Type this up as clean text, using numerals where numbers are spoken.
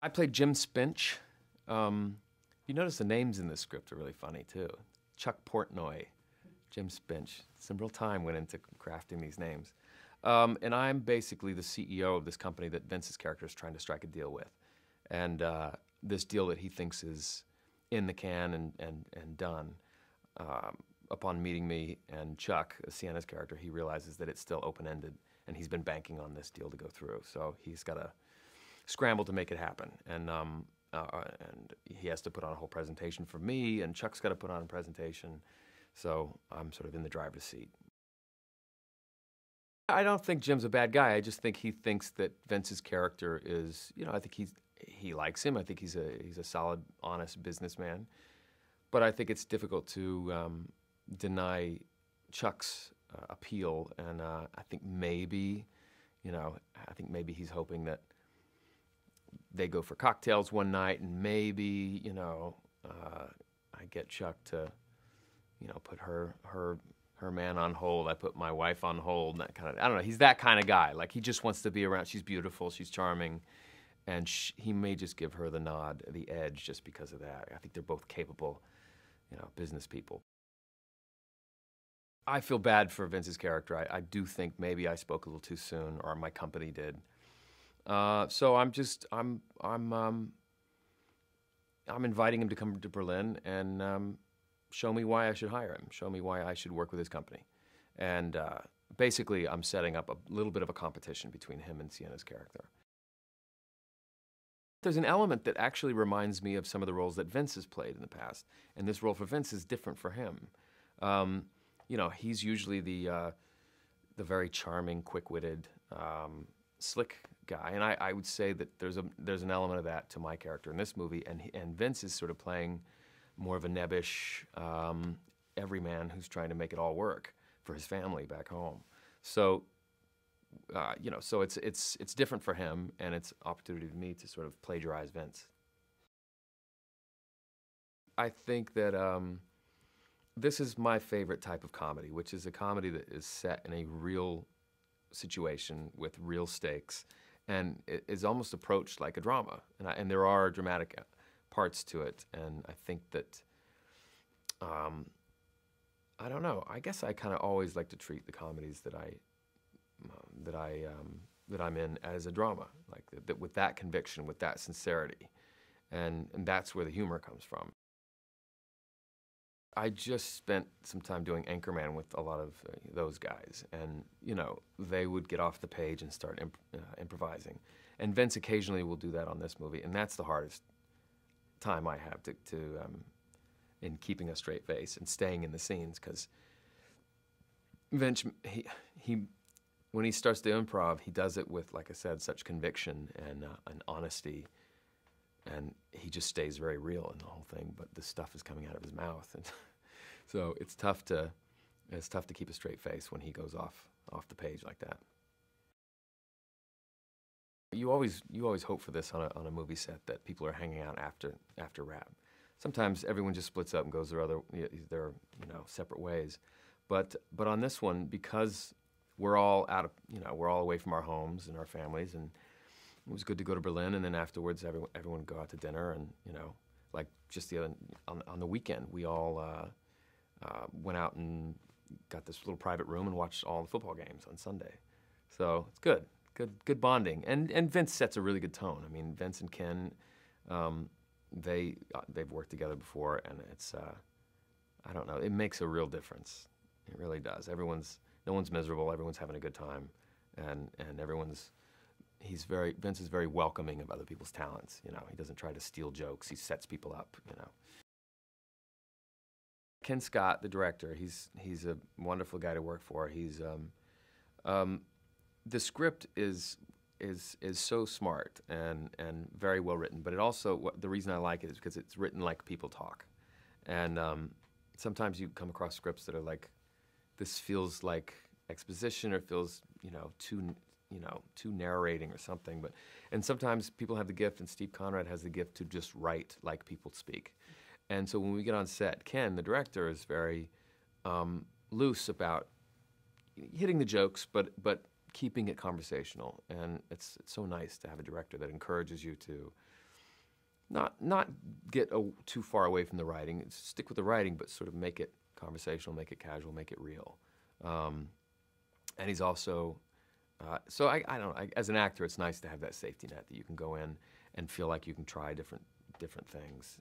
I played Jim Spinch. You notice the names in this script are really funny too. Chuck Portnoy, Jim Spinch. Some real time went into crafting these names. And I'm basically the CEO of this company that Vince's character is trying to strike a deal with. And this deal that he thinks is in the can and done. Upon meeting me and Chuck, Sienna's character, he realizes that it's still open-ended, and he's been banking on this deal to go through. So he's got to scramble to make it happen. And he has to put on a whole presentation for me, and Chuck's got to put on a presentation. So I'm sort of in the driver's seat. I don't think Jim's a bad guy. I just think he thinks that Vince's character is, I think he likes him. I think he's a solid, honest businessman. But I think it's difficult to deny Chuck's appeal, and I think maybe, he's hoping that they go for cocktails one night, and maybe, I get Chuck to, put her man on hold. I put my wife on hold, and that kind of, I don't know, he's that kind of guy. Like, he just wants to be around. She's beautiful, she's charming, and he may just give her the nod, the edge, just because of that. I think they're both capable, business people. I feel bad for Vince's character. I do think maybe I spoke a little too soon, or my company did. So I'm inviting him to come to Berlin and show me why I should hire him, show me why I should work with his company. And basically, I'm setting up a little bit of a competition between him and Sienna's character. There's an element that actually reminds me of some of the roles that Vince has played in the past, and this role for Vince is different for him. He's usually the very charming, quick-witted, slick guy, and I would say that there's an element of that to my character in this movie, and Vince is sort of playing more of a nebbish everyman who's trying to make it all work for his family back home. So, so it's different for him, and it's an opportunity for me to sort of plagiarize Vince. I think that this is my favorite type of comedy, which is a comedy that is set in a real situation with real stakes, and it is almost approached like a drama. And there are dramatic parts to it, and I think that, I don't know. I guess I kind of always like to treat the comedies that I'm in as a drama, like that, with that conviction, with that sincerity, and that's where the humor comes from. I just spent some time doing Anchorman with a lot of those guys, and they would get off the page and start improvising. And Vince occasionally will do that on this movie, and that's the hardest time I have in keeping a straight face and staying in the scenes, because Vince, when he starts to improv, he does it with, like I said, such conviction and honesty. And he just stays very real in the whole thing, but the stuff is coming out of his mouth, and so it's tough to keep a straight face when he goes off the page like that. You always hope for this on a movie set, that people are hanging out after wrap. Sometimes everyone just splits up and goes their separate ways, but on this one, because we're all we're all away from our homes and our families, and it was good to go to Berlin, and then afterwards everyone would go out to dinner, and like just on the weekend, we all went out and got this little private room and watched all the football games on Sunday. So it's good bonding, and Vince sets a really good tone. I mean, Vince and Ken, they've worked together before, and it's I don't know, it makes a real difference. It really does. No one's miserable. Everyone's having a good time, and Vince is very welcoming of other people's talents. He doesn't try to steal jokes. He sets people up. Ken Scott, the director, he's a wonderful guy to work for. The script is so smart and very well written, but it also, the reason I like it is because it's written like people talk, and sometimes you come across scripts that are like, this feels like exposition, or feels too narrating or something, and sometimes people have the gift, and Steve Conrad has the gift to just write like people speak. And so when we get on set, Ken, the director, is very loose about hitting the jokes, but keeping it conversational. And it's so nice to have a director that encourages you to not get too far away from the writing. Stick with the writing, but sort of make it conversational, make it casual, make it real. And he's also so I don't know. As an actor, it's nice to have that safety net that you can go in and feel like you can try different things.